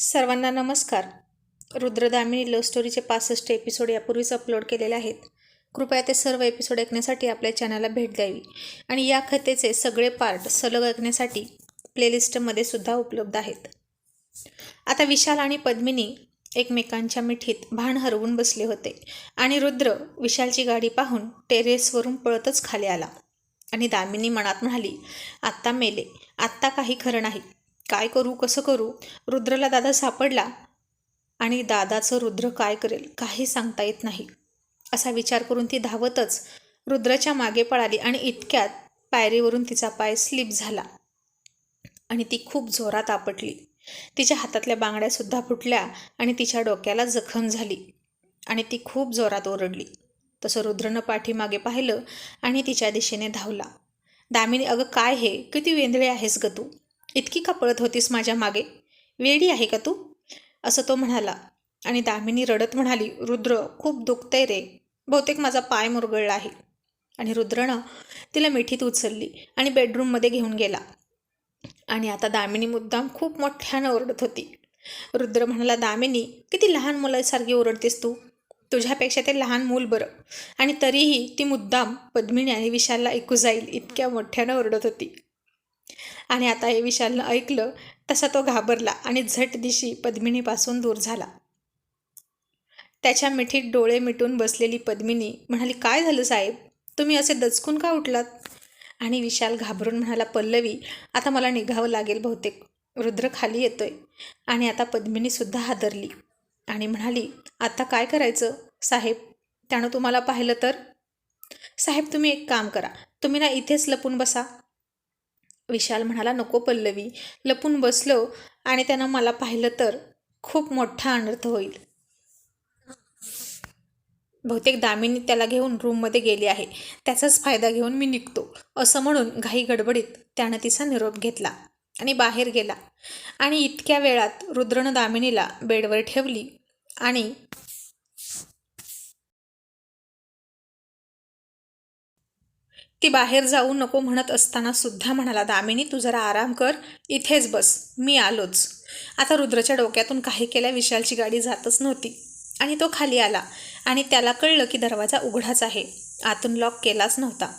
सर्वांना नमस्कार. रुद्रदामिनी love स्टोरीचे 65 episode यापूर्वीच अपलोड केलेले आहेत. कृपया ते सर्व एपिसोड ऐकण्यासाठी आपल्या चॅनलला भेट द्यावी आणि या कथेचे सगळे पार्ट सलग ऐकण्यासाठी प्लेलिस्टमध्ये सुद्धा उपलब्ध आहेत. आता विशाल आणि पद्मिनी एकमेकांच्या मिठीत भान हरवून बसले होते आणि रुद्र विशालची गाडी पाहून टेरेसवरून पळतच खाली आला आणि दामिनी मनात म्हणाली, आत्ता मेले, आत्ता काही खरं नाही. काय करू, कसं करू? रुद्रला दादा सापडला आणि दादाचं रुद्र काय करेल काही सांगता येत नाही. असा विचार करून ती धावतच रुद्राच्या मागे पळाली आणि इतक्यात पायरीवरून तिचा पाय स्लिप झाला आणि ती खूप जोरात आपटली. तिच्या हातातल्या बांगड्यासुद्धा फुटल्या आणि तिच्या डोक्याला जखम झाली आणि ती खूप जोरात ओरडली. तसं रुद्रनं पाठीमागे पाहिलं आणि तिच्या दिशेने धावला. दामिनी, अगं काय हे, किती वेंधळे आहेस ग तू? इतकी का पळत होतीस माझ्या मागे? वेडी आहे का तू? असं तो म्हणाला आणि दामिनी रडत म्हणाली, रुद्र खूप दुखतंय रे, बहुतेक माझा पाय मुरगळला आहे. आणि रुद्रनं तिला मिठीत उचलली आणि बेडरूममध्ये घेऊन गेला आणि आता दामिनी मुद्दाम खूप मोठ्यानं ओरडत होती. रुद्र म्हणाला, दामिनी, किती लहान मुलासारखी ओरडतेस तू? तुझ्यापेक्षा ते लहान मूल बरं. आणि तरीही ती मुद्दाम पद्मिनी आणि विशालला ऐकू जाईल इतक्या मोठ्यानं ओरडत होती. आणि आता हे विशालनं ऐकलं तसा तो घाबरला आणि झट दिशी पद्मिनीपासून दूर झाला. त्याच्या मिठीत डोळे मिटून बसलेली पद्मिनी म्हणाली, काय झालं साहेब, तुम्ही असे दचकून का उठलात? आणि विशाल घाबरून म्हणाला, पल्लवी, आता मला निघावं लागेल बहुतेक, रुद्र खाली येतोय. आणि आता पद्मिनीसुद्धा हादरली आणि म्हणाली, आता काय करायचं साहेब? त्यानं तुम्हाला पाहिलं तर? साहेब, तुम्ही एक काम करा, तुम्ही ना इथेच लपून बसा. विशाल म्हणाला, नको पल्लवी, लपून बसलो आणि त्यानं मला पाहिलं तर खूप मोठा अनर्थ होईल. बहुतेक दामिनी त्याला घेऊन रूममध्ये गेली आहे, त्याचाच फायदा घेऊन मी निघतो, असं म्हणून घाई गडबडीत त्यानं तिचा निरोप घेतला आणि बाहेर गेला. आणि इतक्या वेळात रुद्रनं दामिनीला बेडवर ठेवली आणि ती बाहेर जाऊ नको म्हणत असताना सुद्धा म्हणाला, दामिनी, तू जरा आराम कर, इथेच बस, मी आलोच. आता रुद्रच्या डोक्यातून काही केल्या विशालची गाडी जातच नव्हती आणि तो खाली आला आणि त्याला कळलं की दरवाजा उघडाच आहे, आतून लॉक केलाच नव्हता.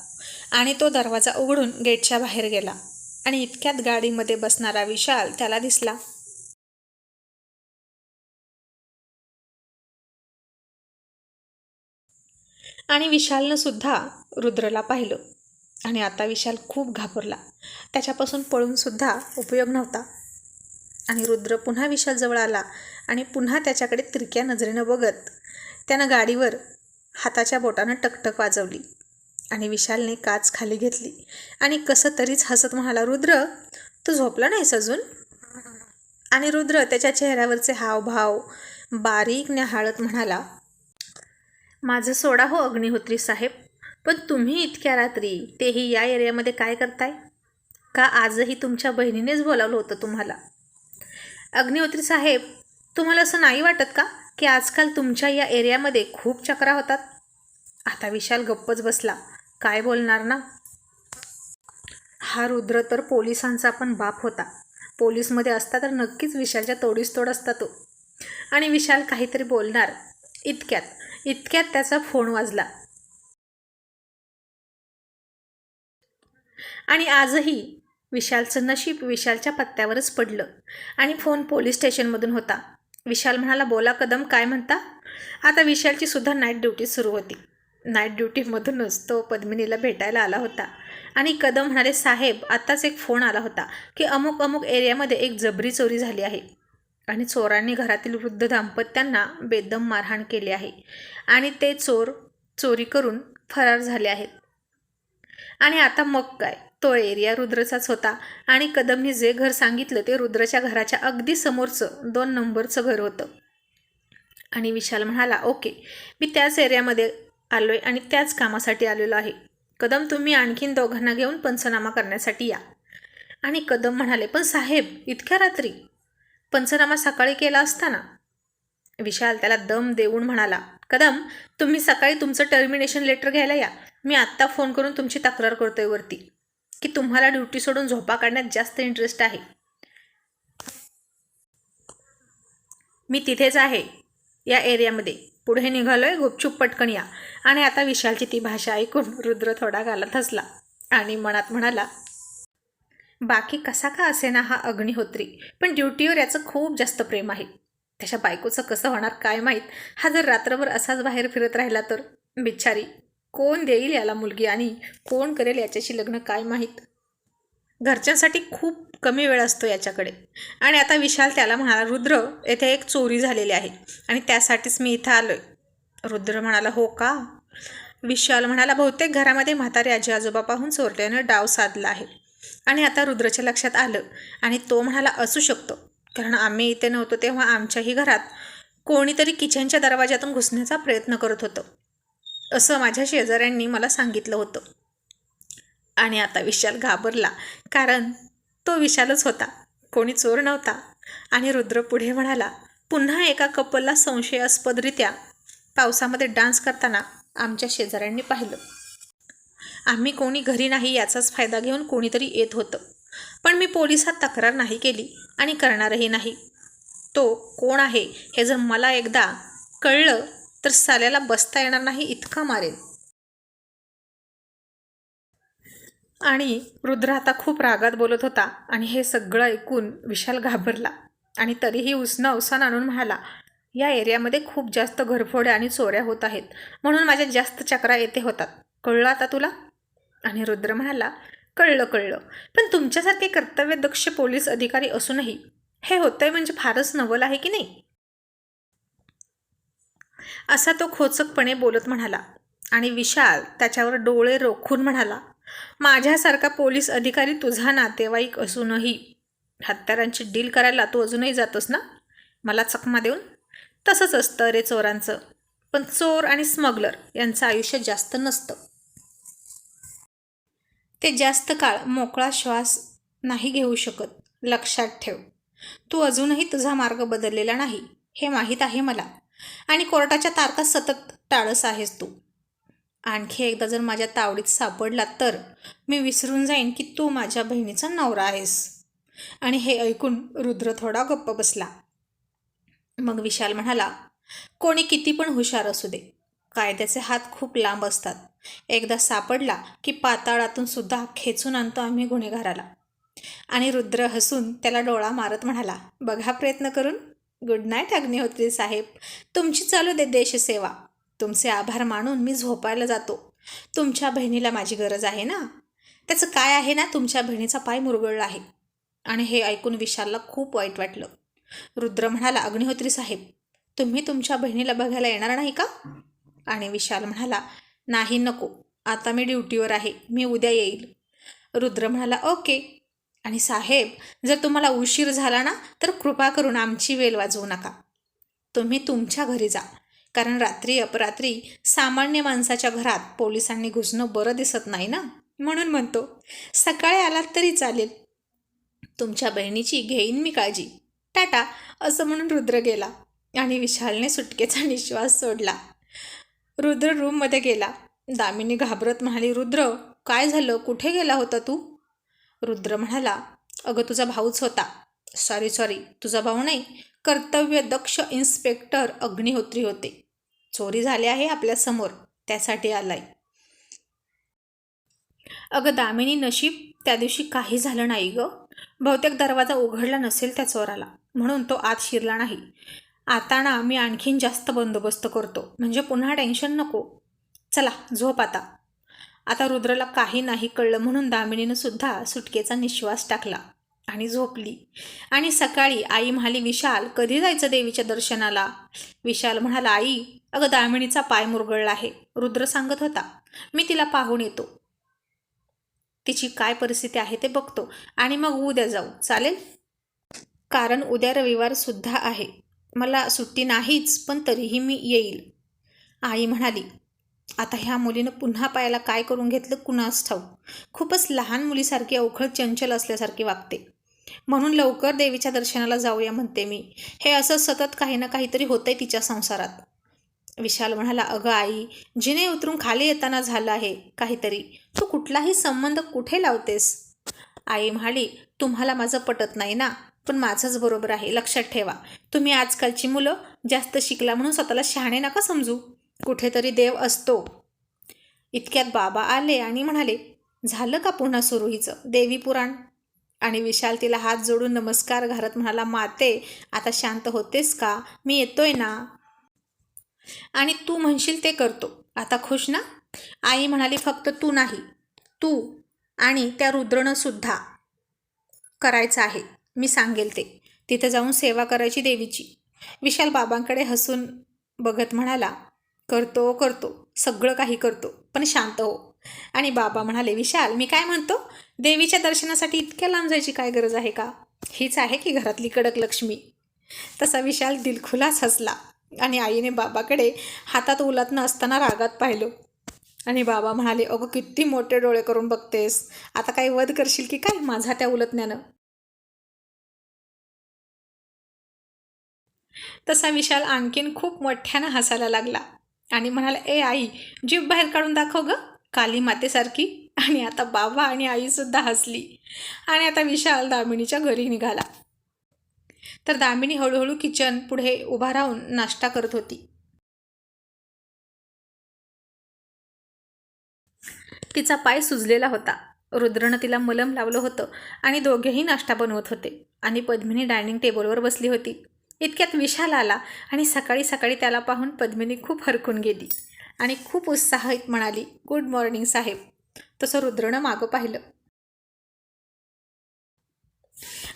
आणि तो दरवाजा उघडून गेटच्या बाहेर गेला आणि इतक्यात गाडीमध्ये बसणारा विशाल त्याला दिसला. आणि विशालनं सुद्धा रुद्रला पाहिलं आणि आता विशाल खूप घाबरला. त्याच्यापासून पळूनसुद्धा उपयोग नव्हता. आणि रुद्र पुन्हा विशालजवळ आला आणि पुन्हा त्याच्याकडे तिरक्या नजरेनं बघत त्यानं गाडीवर हाताच्या बोटानं टकटक वाजवली आणि विशालने काच खाली घेतली आणि कसं तरीच हसत म्हणाला, रुद्र, तू झोपला नाहीस अजून? आणि रुद्र त्याच्या चेहऱ्यावरचे हावभाव बारीक न्याहाळत म्हणाला, माझं सोडा हो अग्निहोत्री साहेब, पण तुम्ही इतक्या रात्री तेही या एरियामध्ये काय करताय? का आजही तुमच्या बहिणीनेच बोलावलं होतं तुम्हाला? अग्निहोत्री साहेब, तुम्हाला असं नाही वाटत का की आजकाल तुमच्या या एरियामध्ये खूप चक्रा होतात? आता विशाल गप्पच बसला, काय बोलणार ना. हा रुद्र तर पोलिसांचा पण बाप होता. पोलीसमध्ये असता तर नक्कीच विशालच्या तोडीस तोड असता तो. आणि विशाल काहीतरी बोलणार इतक्यात त्याचा फोन वाजला. आणि आजही विशालचं नशीब विशालच्या पत्त्यावरच पडलं आणि फोन पोलीस स्टेशनमधून होता. विशाल म्हणाला, बोला कदम, काय म्हणता? आता विशालची सुद्धा नाईट ड्युटी सुरू होती. नाईट ड्युटीमधूनच तो पद्मिनीला भेटायला आला होता. आणि कदम म्हणाले, साहेब, आत्ताच एक फोन आला होता की अमुक अमुक एरियामध्ये एक जबरी चोरी झाली आहे आणि चोरांनी घरातील वृद्ध दाम्पत्यांना बेदम मारहाण केली आहे आणि ते चोर चोरी करून फरार झाले आहेत. आणि आता मग काय, तो एरिया रुद्रचाच होता आणि कदमने जे घर सांगितलं ते रुद्रच्या घराच्या अगदी समोरचं 2 नंबरचं घर होतं. आणि विशाल म्हणाला, ओके, मी त्याच एरियामध्ये आलोय आणि त्याच कामासाठी आलेलो आहे. कदम, तुम्ही आणखीन दोघांना घेऊन पंचनामा करण्यासाठी या. आणि कदम म्हणाले, पण साहेब, इतक्या रात्री? पंचनामा सकाळी केला असताना. विशाल त्याला दम देऊन म्हणाला, कदम, तुम्ही सकाळी तुमचं टर्मिनेशन लेटर घ्यायला या. मी आत्ता फोन करून तुमची तक्रार करतोय वरती की तुम्हाला ड्युटी सोडून झोपा काढण्यात जास्त इंटरेस्ट आहे. मी तिथेच आहे या एरियामध्ये. पुढे निघालोय, गुपचूप पटकन या. आणि आता विशालची ती भाषा ऐकून रुद्र थोडा गालात हसला आणि मनात म्हणाला, बाकी कसा का असे ना हा अग्निहोत्री, पण ड्युटीवर याचं खूप जास्त प्रेम आहे. त्याच्या बायकोचं कसं होणार काय माहीत. हा जर रात्रभर असाच बाहेर फिरत राहिला तर. बिचारी, कोण देईल याला मुलगी आणि कोण करेल याच्याशी लग्न काय माहीत. घरच्यांसाठी खूप कमी वेळ असतो याच्याकडे. आणि आता विशाल त्याला म्हणाला, रुद्र, येथे एक चोरी झालेली आहे आणि त्यासाठीच मी इथं आलोय. रुद्र म्हणाला, हो का? विशाल म्हणाला, बहुतेक घरामध्ये म्हातारे आजी आजोबा पाहून चोरट्यानं डाव साधला आहे. आणि आता रुद्रच्या लक्षात आलं आणि तो म्हणाला, असू शकतो, कारण आम्ही इथे नव्हतो तेव्हा आमच्याही घरात कोणीतरी किचनच्या दरवाजातून घुसण्याचा प्रयत्न करत होतं, असं माझ्या शेजाऱ्यांनी मला सांगितलं होतं. आणि आता विशाल घाबरला, कारण तो विशालच होता, कोणी चोर नव्हता. आणि रुद्र पुढे म्हणाला, पुन्हा एका कपलला संशयास्पदरित्या पावसामध्ये डान्स करताना आमच्या शेजाऱ्यांनी पाहिलं. आम्ही कोणी घरी नाही याचाच फायदा घेऊन कोणीतरी येत होतं, पण मी पोलिसात तक्रार नाही केली आणि करणारही नाही. तो कोण आहे हे जर मला एकदा कळलं तर साल्याला बसता येणार नाही इतका मारेल. आणि रुद्र आता खूप रागात बोलत होता आणि हे सगळं ऐकून विशाल घाबरला आणि तरीही उसनं अवसान आणून म्हणाला, या एरियामध्ये खूप जास्त घरफोड्या आणि चोऱ्या होत आहेत, म्हणून माझ्या जास्त चक्रा येथे होतात. कळलं आता तुला? आणि रुद्र म्हणाला, कळलं, पण तुमच्यासारखे कर्तव्यदक्ष पोलीस अधिकारी असूनही हे होतंय म्हणजे फारच नवल आहे की नाही? असा तो खोचकपणे बोलत म्हणाला. आणि विशाल त्याच्यावर डोळे रोखून म्हणाला, माझ्यासारखा पोलीस अधिकारी तुझा नातेवाईक असूनही हत्यारांची डील करायला तू अजूनही जातोस ना, मला चकमा देऊन? तसंच असतं रे चोरांचं, पण चोर आणि स्मगलर यांचं आयुष्य जास्त नसतं. ते जास्त काळ मोकळा श्वास नाही घेऊ शकत. लक्षात ठेव, तू अजूनही तुझा मार्ग बदललेला नाही हे माहीत आहे मला. आणि कोर्टाच्या तारखा सतत टाळस आहेस तू. आणखी एकदा जर माझ्या तावडीत सापडला तर मी विसरून जाईन की तू माझ्या बहिणीचा नवरा आहेस. आणि हे ऐकून रुद्र थोडा गप्प बसला. मग विशाल म्हणाला, कोणी किती पण हुशार असू दे, कायद्याचे हात खूप लांब असतात. एकदा सापडला की पाताळातून सुद्धा खेचून आणतो आम्ही गुन्हेगाराला. आणि रुद्र हसून त्याला डोळा मारत म्हणाला, बघा प्रयत्न करून. गुड नाईट अग्निहोत्री साहेब, तुमची चालू दे देशसेवा. तुमचे आभार मानून मी झोपायला जातो. तुमच्या बहिणीला माझी गरज आहे ना. त्याचं काय आहे ना, तुमच्या बहिणीचा पाय मुरगळला आहे. आणि हे ऐकून विशालला खूप वाईट वाटलं. रुद्र म्हणाला, अग्निहोत्री साहेब, तुम्ही तुमच्या बहिणीला बघायला येणार नाही का? आणि विशाल म्हणाला, नाही, नको, आता मी ड्युटीवर आहे, मी उद्या येईल. रुद्र म्हणाला, ओके. आणि साहेब, जर तुम्हाला उशीर झाला ना तर कृपा करून आमची वेल वाजवू नका. तुम्ही तुमच्या घरी जा, कारण रात्री अपरात्री सामान्य माणसाच्या घरात पोलिसांनी घुसणं बरं दिसत नाही ना, म्हणून म्हणतो. सकाळी आलात तरी चालेल. तुमच्या बहिणीची घेईन मी काळजी. टाटा, असं म्हणून रुद्र गेला. आणि विशालने सुटकेचा निश्वास सोडला. रुद्र रूममध्ये गेला. दामिनी घाबरत म्हणाली, रुद्र, काय झालं? कुठे गेला होता तू? रुद्र म्हणाला, अगं तुझा भाऊच होता. सॉरी, तुझा भाऊ नाही, कर्तव्यदक्ष इन्स्पेक्टर अग्निहोत्री होते. चोरी झाली आहे आपल्यासमोर, त्यासाठी आलाय. अगं दामिनी, नशीब त्या दिवशी काही झालं नाही गं. बहुतेक दरवाजा उघडला नसेल त्या चोराला, म्हणून तो आत शिरला नाही. आता ना मी आणखीन जास्त बंदोबस्त करतो, म्हणजे पुन्हा टेन्शन नको. चला झोप आता. आता रुद्रला काही नाही कळलं म्हणून दामिनीनं सुद्धा सुटकेचा निश्वास टाकला आणि झोपली. आणि सकाळी आई म्हणाली, विशाल, कधी जायचं देवीच्या दर्शनाला? विशाल म्हणाला, आई, अगं दामिनीचा पाय मुरगळला आहे, रुद्र सांगत होता. मी तिला पाहून येतो. तिची काय परिस्थिती आहे ते बघतो आणि मग उद्या जाऊ, चालेल? कारण उद्या रविवार सुद्धा आहे. मला सुट्टी नाहीच, पण तरीही मी येईल. आई म्हणाली, आता ह्या मुलीनं पुन्हा पायाला काय करून घेतलं कुणास ठाऊक. खूपच लहान मुलीसारखी अवखळ चंचल असल्यासारखी वागते. म्हणून लवकर देवीच्या दर्शनाला जाऊया म्हणते मी. हे असं सतत काही ना काहीतरी होतंय तिच्या संसारात. विशाल म्हणाला, अगं आई, जिने उतरून खाली येताना झालं आहे काहीतरी. तू कुठलाही संबंध कुठे लावतेस? आई म्हणाली, तुम्हाला माझं पटत नाही ना. पण माझंच बरोबर आहे. लक्षात ठेवा, तुम्ही आजकालची मुलं जास्त शिकला म्हणून स्वतःला शहाणे नका समजू. कुठेतरी देव असतो. इतक्यात बाबा आले आणि म्हणाले, झालं का पुन्हा सुरू हिचं देवी पुराण? आणि विशाल तिला हात जोडून नमस्कार घालत म्हणाला, माते, आता शांत होतेस का? मी येतोय ना, आणि तू म्हणशील ते करतो. आता खुश ना? आई म्हणाली, फक्त तू नाही, तू आणि त्या रुद्रनं सुद्धा करायचं आहे. मी सांगेल ते. तिथं जाऊन सेवा करायची देवीची. विशाल बाबांकडे हसून बघत म्हणाला, करतो करतो, सगळं काही करतो, पण शांत हो. आणि बाबा म्हणाले, विशाल, मी काय म्हणतो, देवीच्या दर्शनासाठी इतक्या लांब जायची काय गरज आहे का? हीच आहे की घरातली कडक लक्ष्मी. तसा विशाल दिलखुलास हसला आणि आईने बाबाकडे हातात उलटणं असताना रागात पाहिलं. आणि बाबा म्हणाले, अगं किती मोठे डोळे करून बघतेस, आता काही वध करशील की काय माझा त्या उलटण्यानं? तसा विशाल आणखीन खूप मोठ्यानं हसायला लागला आणि म्हणाला, ए आई, जीभ बाहेर काढून दाखव ग, काली मातेसारखी. आणि आता बाबा आणि आईसुद्धा हसली. आणि आता विशाल दामिनीच्या घरी निघाला. तर दामिनी हळूहळू किचन पुढे उभा राहून नाश्ता करत होती. तिचा पाय सुजलेला होता. रुद्रनं तिला मलम लावलं होतं आणि दोघेही नाश्ता बनवत होते. आणि पद्मिनी डायनिंग टेबलवर बसली होती. इतक्यात विशाल आला आणि सकाळी सकाळी त्याला पाहून पद्मिनी खूप हरकून गेली आणि खूप उत्साहित म्हणाली, गुड मॉर्निंग साहेब. तसं रुद्रनं मागं पाहिलं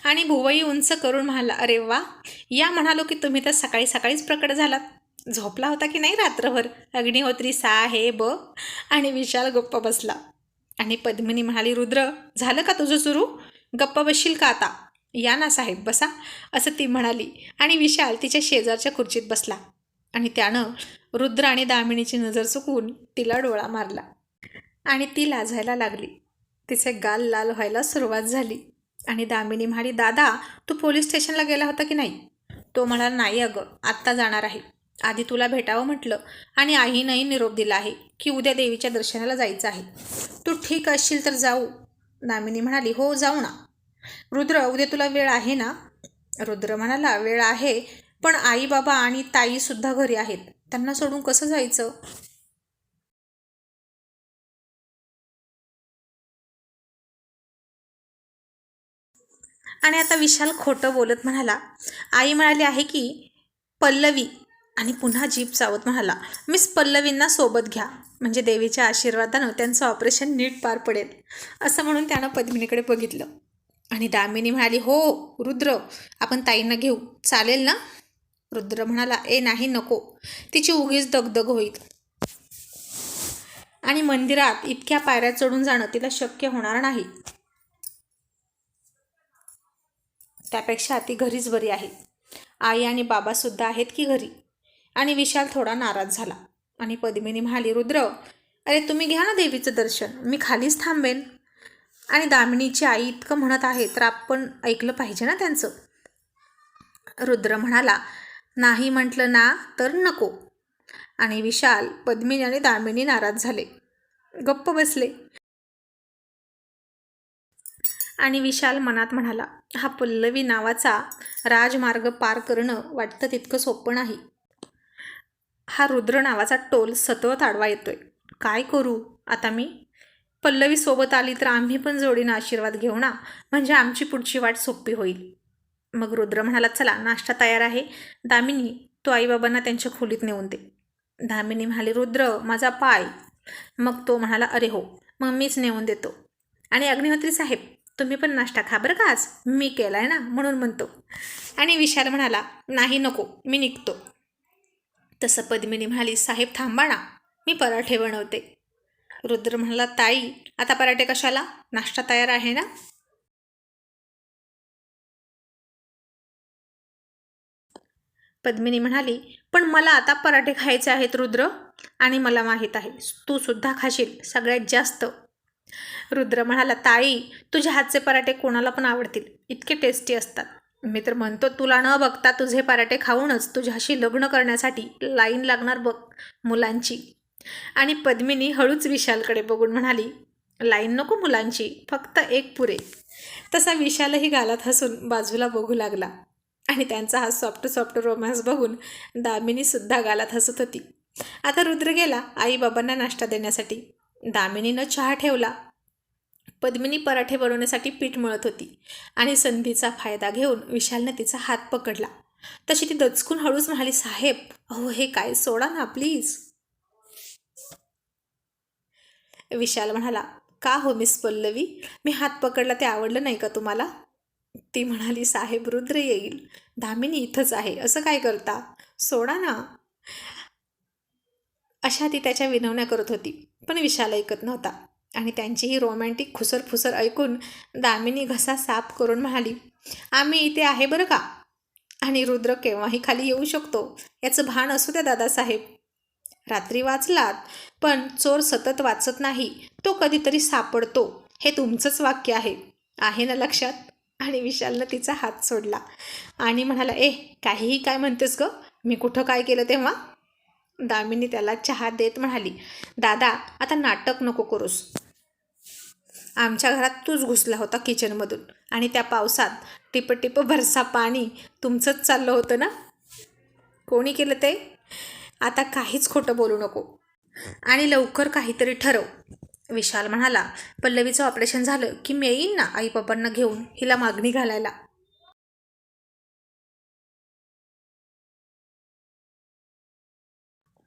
आणि भुवई उंच करून म्हणाला, अरे वा, या म्हणालो की तुम्ही तर सकाळी सकाळीच प्रकट झालात. झोपला होता की नाही रात्रभर अग्निहोत्री साहेब? आणि विशाल गप्प बसला. आणि पद्मिनी म्हणाली, रुद्र, झालं का तुझं सुरू? गप्प बसशील का आता? या ना साहेब, बसा, असं ती म्हणाली. आणि विशाल तिच्या शेजारच्या खुर्चीत बसला आणि त्यानं रुद्र आणि दामिनीची नजर चुकवून तिला डोळा मारला आणि ती लाजायला लागली. तिचे गाल लाल व्हायला सुरुवात झाली. आणि दामिनी म्हणाली, दादा, तू पोलीस स्टेशनला गेला होता की नाही? तो म्हणाला, नाही अगं, आत्ता जाणार आहे. आधी तुला भेटावं म्हटलं आणि आईनंही निरोप दिला आहे की उद्या देवीच्या दर्शनाला जायचं आहे. तू ठीक असशील तर जाऊ. दामिनी म्हणाली, हो, जाऊ ना. रुद्र, उद्या तुला वेळ आहे ना? रुद्र म्हणाला, वेळ आहे, पण आई, बाबा आणि ताईसुद्धा घरी आहेत. त्यांना सोडून कसं जायचं? आणि आता विशाल खोटं बोलत म्हणाला, आई म्हणाली आहे की पल्लवी, आणि पुन्हा जीभ चावत म्हणाला, मिस पल्लवींना सोबत घ्या, म्हणजे देवीच्या आशीर्वादानं त्यांचं ऑपरेशन नीट पार पडेल. असं म्हणून त्यानं पद्मिनीकडे बघितलं. आणि दामिनी म्हणाली, हो रुद्र, आपण ताईंना घेऊ, चालेल ना? रुद्र म्हणाला, ए नाही, नको, तिची उगीच दगदग होईल आणि मंदिरात इतक्या पायऱ्या चढून जाणं तिला शक्य होणार नाही. त्यापेक्षा ती घरीच बरी आहे. आई आणि बाबासुद्धा आहेत की घरी. आणि विशाल थोडा नाराज झाला. आणि पद्मिनी म्हणाली, रुद्र, अरे तुम्ही घ्या ना देवीचं दर्शन, मी खालीच थांबेन. आणि दामिनीची आई इतकं म्हणत आहे तर आपण ऐकलं पाहिजे ना त्यांचं. रुद्र म्हणाला, नाही म्हटलं ना तर नको. आणि विशाल, पद्मिनी आणि दामिनी नाराज झाले, गप्प बसले. आणि विशाल मनात म्हणाला, हा पल्लवी नावाचा राजमार्ग पार करणं वाटतं तितकं सोपं नाही. हा रुद्र नावाचा टोल सतत आडवा येतोय. काय करू आता मी? पल्लवी सोबत आली तर आम्ही पण जोडीनं आशीर्वाद घेऊ ना, म्हणजे आमची पुढची वाट सोपी होईल. मग रुद्र म्हणाला, चला, नाश्ता तयार आहे. दामिनी, तो आईबाबांना त्यांच्या खोलीत नेऊन दे. दामिनी म्हणाली, रुद्र, माझा पाय. मग तो म्हणाला, अरे हो, मग मीच नेऊन देतो. आणि अग्निहोत्री साहेब, तुम्ही पण नाश्ता खा बरं का, आज मी केलाय ना म्हणून म्हणतो. आणि विशाल म्हणाला, नाही, नको, मी निघतो. तसं पद्मिनी म्हणाली, साहेब थांबा ना, मी पराठे बनवते. रुद्र म्हणाला, ताई, आता पराठे कशाला, नाश्ता तयार आहे ना? पद्मिनी म्हणाली, पण मला आता पराठे खायचे आहेत रुद्र, आणि मला माहीत आहे तू सुद्धा खाशील सगळ्यात जास्त. रुद्र म्हणाला, ताई, तुझ्या हातचे पराठे कोणाला पण आवडतील, इतके टेस्टी असतात. मी तर म्हणतो तुला न बघता तुझे पराठे खाऊनच तुझ्याशी लग्न करण्यासाठी लाईन लागणार बघ मुलांची. आणि पद्मिनी हळूच विशालकडे बघून म्हणाली, लाईन नको मुलांची, फक्त एक पुरे. तसा विशालही गालात हसून बाजूला बघू लागला आणि त्यांचा हा सॉफ्ट सॉफ्ट रोमॅन्स बघून दामिनीसुद्धा गालात हसत होती. आता रुद्र गेला आईबाबांना नाश्ता देण्यासाठी. दामिनीनं चहा ठेवला. पद्मिनी पराठे बनवण्यासाठी पीठ मळत होती आणि संधीचा फायदा घेऊन विशालने तिचा हात पकडला. तशी ती दचकून हळूच म्हणाली, साहेब अहो हे काय, सोडा ना प्लीज. विशाल म्हणाला, का हो मिस पल्लवी, मी हात पकडला ते आवडलं नाही का तुम्हाला? ती म्हणाली, साहेब रुद्र येईल, दामिनी इथंच आहे, असं काय करता, सोडा ना. अशा ती त्याच्या विनवण्या करत होती, पण विशाल ऐकत नव्हता. आणि त्यांची ही रोमॅन्टिक खुसरफुसर ऐकून दामिनी घसा साफ करून म्हणाली, आम्ही इथे आहे बरं का, आणि रुद्र केव्हाही खाली येऊ शकतो, याचं भान असू द्या दादासाहेब. रात्री वाचलात, पण चोर सतत वाचत नाही, तो कधीतरी सापडतो, हे तुमचंच वाक्य आहे ना लक्षात? आणि विशालनं तिचा हात सोडला आणि म्हणाला, काहीही काय म्हणतेस ग, मी कुठं काय केलं तेव्हा? दामिनी त्याला चहा देत म्हणाली, दादा आता नाटक नको करूस. आमच्या घरात तूच घुसला होता किचनमधून, आणि त्या पावसात टिप भरसा पाणी तुमचंच चाललं होतं ना? कोणी केलं ते? आता काहीच खोटं बोलू नको आणि लवकर काहीतरी ठरव. विशाल म्हणाला, पल्लवीचं ऑपरेशन झालं की मी येईन ना आईबाबांना घेऊन हिला मागणी घालायला.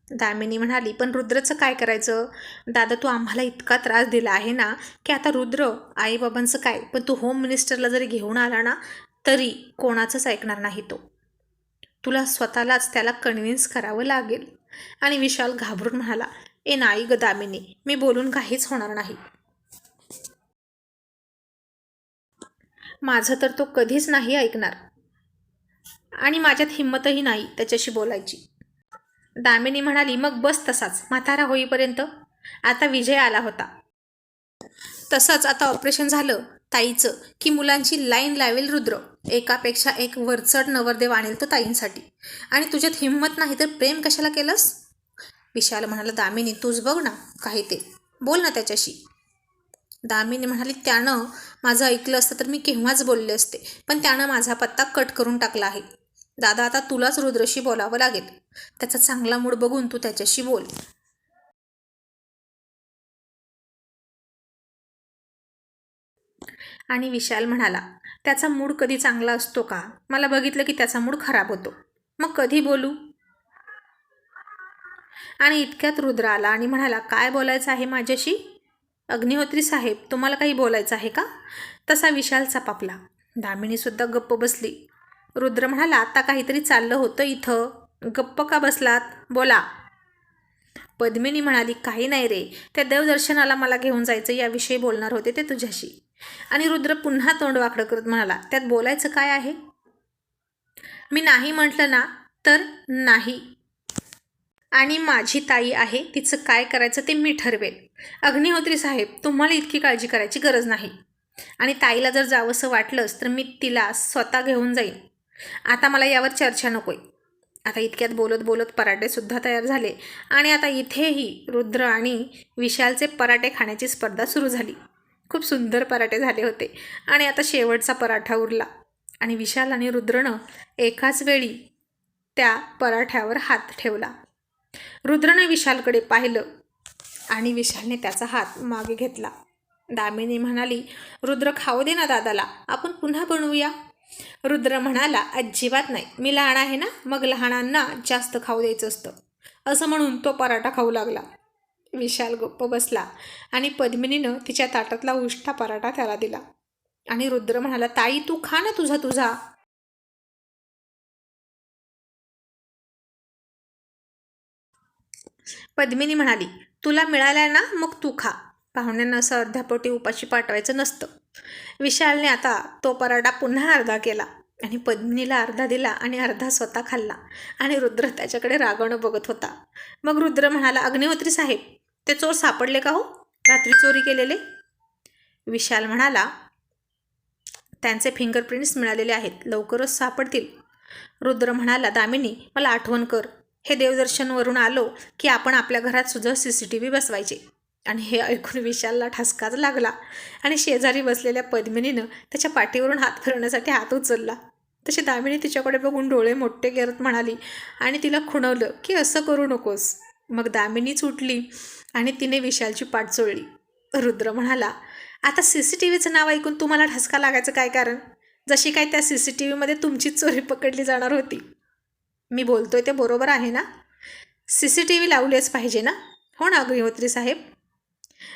दामिनी म्हणाली, पण रुद्रचं काय करायचं? दादा तू आम्हाला इतका त्रास दिला आहे ना, की आता रुद्र आईबाबांचं काय, पण तू होम मिनिस्टरला जरी घेऊन आला ना तरी कोणाचंच ऐकणार नाही तो. तुला स्वतःलाच त्याला कन्व्हिन्स करावं लागेल. आणि विशाल घाबरून म्हणाला, नाही ग दामिनी, मी बोलून काहीच होणार नाही. माझं तर तो कधीच नाही ऐकणार आणि माझ्यात हिंमतही नाही त्याच्याशी बोलायची. दामिनी म्हणाली, मग बस तसाच म्हातारा होईपर्यंत. आता विजय आला होता, तसंच आता ऑपरेशन झालं ताईचं की मुलांची लाईन लावेल रुद्र. एकापेक्षा एक वरचढ नवरदेव आणेल तो ताईंसाठी. आणि तुझ्यात हिंमत नाही तर प्रेम कशाला केलंस? विशाल म्हणाला, दामिनी तूच बघ ना काही ते, बोल ना त्याच्याशी. दामिनी म्हणाली, त्यानं माझं ऐकलं असतं तर मी केव्हाच बोलले असते, पण त्यानं माझा पत्ता कट करून टाकला आहे. दादा आता तुलाच रुद्रशी बोलावं लागेल. त्याचा चांगला मूड बघून तू त्याच्याशी बोल. आणि विशाल म्हणाला, त्याचा मूड कधी चांगला असतो का? मला बघितलं की त्याचा मूड खराब होतो, मग कधी बोलू? आणि इतक्यात रुद्र आला आणि म्हणाला, काय बोलायचं आहे माझ्याशी? अग्निहोत्री साहेब तुम्हाला काही बोलायचं आहे का? तसा विशाल चपापला. दामिनीसुद्धा गप्प बसली. रुद्र म्हणाला, आता काहीतरी चाललं होतं इथं, गप्प का बसलात, बोला. पद्मिनी म्हणाली, काही नाही रे, त्या देवदर्शनाला मला घेऊन जायचं याविषयी बोलणार होते ते तुझ्याशी. आणि रुद्र पुन्हा तोंड वाकडं करत म्हणाला, त्यात बोलायचं काय आहे? मी नाही म्हटलं ना तर नाही, आणि माझी ताई आहे, तिचं काय करायचं ते मी ठरवेल. अग्निहोत्री साहेब तुम्हाला इतकी काळजी करायची गरज नाही, आणि ताईला जर जावंसं वाटलंच तर मी तिला स्वतः घेऊन जाईन. आता मला यावर चर्चा नकोय. आता इतक्यात बोलत बोलत पराठेसुद्धा तयार झाले आणि आता इथेही रुद्र आणि विशालचे पराठे खाण्याची स्पर्धा सुरू झाली. खूप सुंदर पराठे झाले होते आणि आता शेवटचा पराठा उरला आणि विशाल आणि रुद्रनं एकाच वेळी त्या पराठ्यावर हात ठेवला. रुद्रने विशालकडे पाहिलं आणि विशालने त्याचा हात मागे घेतला. दामिनी म्हणाली, रुद्र खाऊ दे ना दादाला, आपण पुन्हा बनवूया. रुद्र म्हणाला, अजिबात नाही, मी लहान आहे ना, मग लहानांना जास्त खाऊ द्यायचं असतं. असं म्हणून तो पराठा खाऊ लागला. विशाल गप्प बसला आणि पद्मिनीनं तिच्या ताटातला उष्टा पराठा त्याला दिला. आणि रुद्र म्हणाला, ताई तू खा ना तुझा तुझा. पद्मिनी म्हणाली, तुला मिळालाय ना मग तू खा, पाहुण्यांना असं अर्ध्यापोटी उपाशी पाठवायचं नसतं. विशालने आता तो पराठा पुन्हा अर्धा केला आणि पद्मिनीला अर्धा दिला आणि अर्धा स्वतः खाल्ला. आणि रुद्र त्याच्याकडे रागावणं बघत होता. मग रुद्र म्हणाला, अग्निहोत्री साहेब ते चोर सापडले का हो, रात्री चोरी केलेले? विशाल म्हणाला, त्यांचे फिंगरप्रिंट्स मिळालेले आहेत, लवकरच सापडतील. रुद्र म्हणाला, दामिनी मला आठवण कर, हे देवदर्शनवरून आलो की आपण आपल्या घरात सुद्धा CCTV बसवायचे. आणि हे ऐकून विशालला ठसकाच लागला आणि शेजारी बसलेल्या पद्मिनीनं त्याच्या पाठीवरून हात फिरवण्यासाठी हात उचलला. तशी दामिनी तिच्याकडे बघून डोळे मोठे करत म्हणाली आणि तिला खुणवलं की असं करू नकोस. मग दामिनीच उठली आणि तिने विशालची पाठ चोळली. रुद्र म्हणाला, आता CCTVचं नाव ऐकून तुम्हाला ठसका लागायचं काय कारण? जशी काय त्या CCTVमध्ये तुमचीच चोरी पकडली जाणार होती. मी बोलतोय ते बरोबर आहे ना? CCTV लावलेच पाहिजे ना? हो ना अग्निहोत्री साहेब?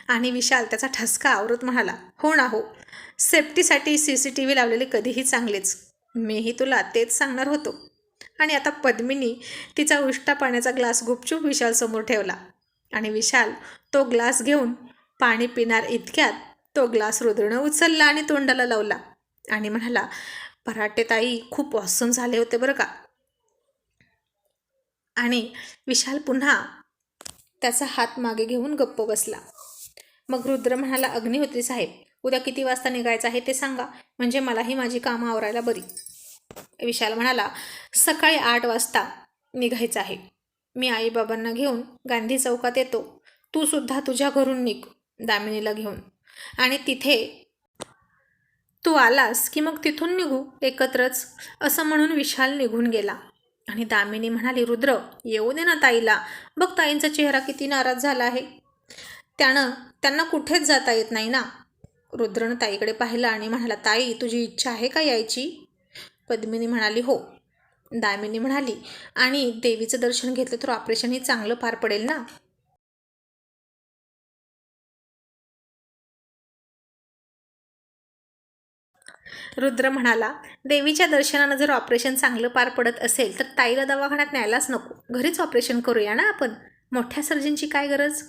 आणि विशाल त्याचा ठसका आवरत म्हणाला, हो ना हो, सेफ्टीसाठी CCTV लावलेले कधीही चांगलेच. मीही तुला तेच सांगणार होतो. आणि आता पद्मिनी तिचा उष्टा पाण्याचा ग्लास गुपचूप विशालसमोर ठेवला आणि विशाल तो ग्लास घेऊन पाणी पिणार इतक्यात तो ग्लास रुद्रनं उचलला आणि तोंडाला लावला आणि म्हणाला, पराठे ताई खूप ऑसम झाले होते बरं का. आणि विशाल पुन्हा त्याचा हात मागे घेऊन गप्प बसला. मग रुद्र म्हणाला, अग्निहोत्री साहेब, उद्या किती वाजता निघायचं आहे ते सांगा, म्हणजे मलाही माझी कामं आवरायला बरी. विशाल म्हणाला, सकाळी 8 वाजता निघायचं आहे. मी आईबाबांना घेऊन गांधी चौकात येतो. तू सुद्धा तुझ्या घरून निघ दामिनीला घेऊन, आणि तिथे तू आलास की मग तिथून निघू एकत्रच, असं म्हणून विशाल निघून गेला. आणि दामिनी म्हणाली, रुद्र येऊ दे ना ताईला, बघ ताईंचा चेहरा किती नाराज झाला आहे. त्यांना कुठेच जाता येत नाही ना. रुद्रनं ताईकडे पाहिलं आणि म्हणाला, ताई तुझी इच्छा आहे का यायची? पद्मिनी म्हणाली, हो. दामिनी म्हणाली, आणि देवीचं दर्शन घेतलं तर ऑपरेशनही चांगलं पार पडेल ना. रुद्र म्हणाला, देवीच्या दर्शनानं जर ऑपरेशन चांगलं पार पडत असेल तर ताईला दवाखान्यात न्यायलाच नको, घरीच ऑपरेशन करूया ना आपण. मोठ्या सर्जनची काय गरज?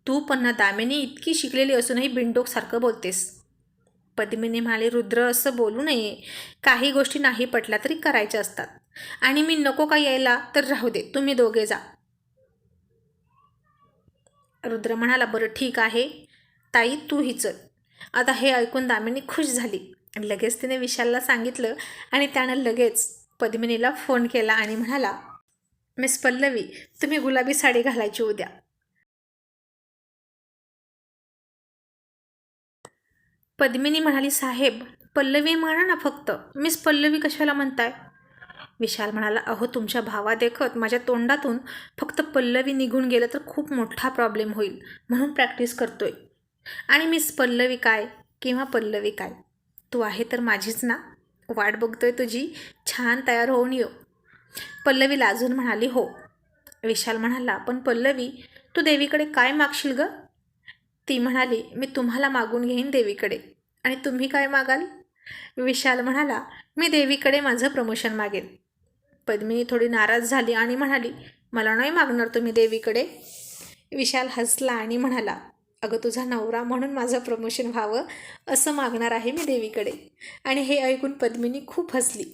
तू पण ना दामिनी इतकी शिकलेली असूनही बिनडोकसारखं बोलतेस. पद्मिनी म्हणाली, रुद्र असं बोलू नये. काही गोष्टी नाही पटल्या तरी करायच्या असतात. आणि मी नको का यायला तर राहू दे, तुम्ही दोघे जा. रुद्र म्हणाला, बरं ठीक आहे ताई, तूही चल. आता हे ऐकून दामिनी खुश झाली आणि लगेच तिने विशालला सांगितलं आणि त्यानं लगेच पद्मिनीला फोन केला आणि म्हणाला, मिस पल्लवी, तुम्ही गुलाबी साडी घालायची उद्या. पद्मिनी म्हणाली, साहेब पल्लवी म्हणा ना फक्त, मिस पल्लवी कशाला म्हणताय? विशाल म्हणाला, अहो तुमच्या भावादेखत माझ्या तोंडातून फक्त पल्लवी निघून गेलं तर खूप मोठा प्रॉब्लेम होईल, म्हणून प्रॅक्टिस करतोय. आणि मिस पल्लवी काय किंवा पल्लवी काय, तू आहे तर माझीच ना. वाट बघतोय तुझी, छान तयार होऊन येऊ. पल्लवी लाजून म्हणाली, हो. विशाल म्हणाला, पण पल्लवी तू देवीकडे काय मागशील ग? ती म्हणाली, मी तुम्हाला मागून घेईन देवीकडे. आणि तुम्ही काय मागाल? विशाल म्हणाला, मी देवीकडे माझं प्रमोशन मागेन. पद्मिनी थोडी नाराज झाली आणि म्हणाली, मला नाही मागणार तुम्ही देवीकडे? विशाल हसला आणि म्हणाला, अगं तुझा नवरा म्हणून माझं प्रमोशन व्हावं असं मागणार आहे मी देवीकडे. आणि हे ऐकून पद्मिनी खूप हसली.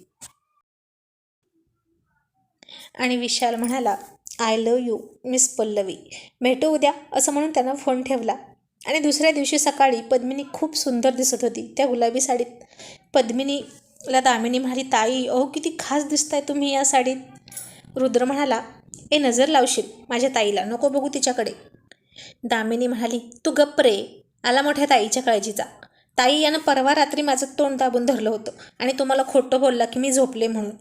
आणि विशाल म्हणाला, I love you miss Pallavi, भेटू उद्या, असं म्हणून त्यानं फोन ठेवला. आणि दुसऱ्या दिवशी सकाळी पद्मिनी खूप सुंदर दिसत होती त्या गुलाबी साडीत. पद्मिनीला दामिनी म्हणाली, ताई अहो किती खास दिसताय तुम्ही या साडीत. रुद्र म्हणाला, ए नजर लावशील माझ्या ताईला, नको बघू तिच्याकडे. दामिनी म्हणाली, तू गप्प रे, आला मोठ्या ताईच्या काळजीचा. ताई यानं परवा रात्री माझं तोंड दाबून धरलं होतं आणि तुम्हाला खोटं बोलला की मी झोपले म्हणून.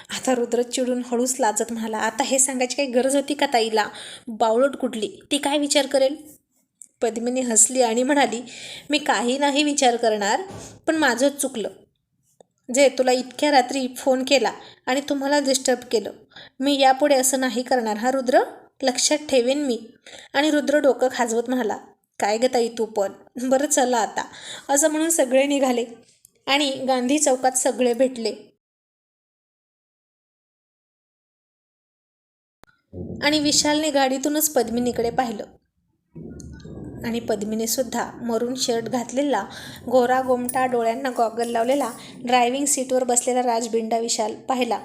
आता रुद्र चिडून हळूच लाजत म्हणाला, आता हे सांगायची काही गरज होती का ताईला? बावळट कुठली, ती काय विचार करेल? पद्मिनी हसली आणि म्हणाली, मी काही नाही विचार करणार, पण माझंच चुकलं जे तुला इतक्या रात्री फोन केला आणि तुम्हाला डिस्टर्ब केलं. मी यापुढे असं नाही करणार हा रुद्र, लक्षात ठेवेन मी. आणि रुद्र डोकं खाजवत म्हणाला, काय ग ताई तू पण, बरं चला आता, असं म्हणून सगळे निघाले आणि गांधी चौकात सगळे भेटले. आणि विशालने गाडीतूनच पद्मिनीकडे पाहिलं आणि पद्मिनीसुद्धा मरून शर्ट घातलेला, गोरा गोमटा, डोळ्यांना गॉगल लावलेला ड्रायव्हिंग सीटवर बसलेला राजबिंडा विशाल पाहिला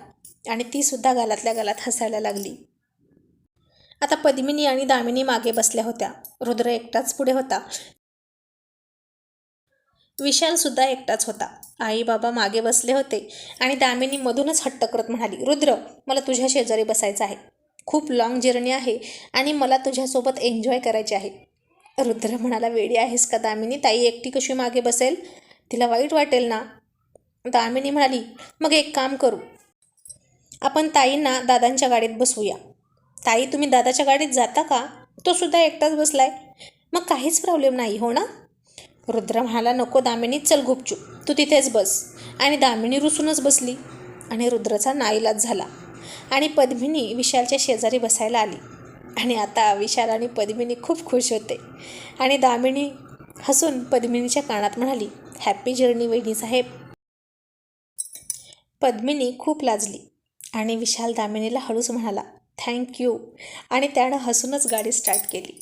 आणि तीसुद्धा गालातल्या गालात हसायला लागली. आता पद्मिनी आणि दामिनी मागे बसल्या होत्या. रुद्र एकटाच पुढे होता. विशालसुद्धा एकटाच होता. आई बाबा मागे बसले होते आणि दामिनी मधूनच हट्ट करत म्हणाली, रुद्र मला तुझ्या शेजारी बसायचं आहे. खूप लाँग जर्नी आहे आणि मला तुझ्यासोबत एन्जॉय करायचे आहे. रुद्र म्हणाला, वेडी आहेस का दामिनी? ताई एकटी कशी मागे बसेल? तिला वाईट वाटेल ना. दामिनी म्हणाली, मग एक काम करू, आपण ताईंना दादांच्या गाडीत बसवूया. ताई तुम्ही दादाच्या गाडीत जाता का? तो सुद्धा एकटाच बसलाय. मग काहीच प्रॉब्लेम नाही हो ना. रुद्र म्हणाला, नको दामिनी, चल गुपचूप, तू तिथेच बस. आणि दामिनी रुसूनच बसली आणि रुद्रचा नाईलाज झाला आणि पद्मिनी विशालच्या शेजारी बसायला आली. आणि आता विशाल आणि पद्मिनी खूप खुश होते. आणि दामिनी हसून पद्मिनीच्या कानात म्हणाली, हॅपी जर्नी वहिनी साहेब. पद्मिनी खूप लाजली आणि विशाल दामिनीला हळूच म्हणाला, थँक्यू. आणि त्यानं हसूनच गाडी स्टार्ट केली.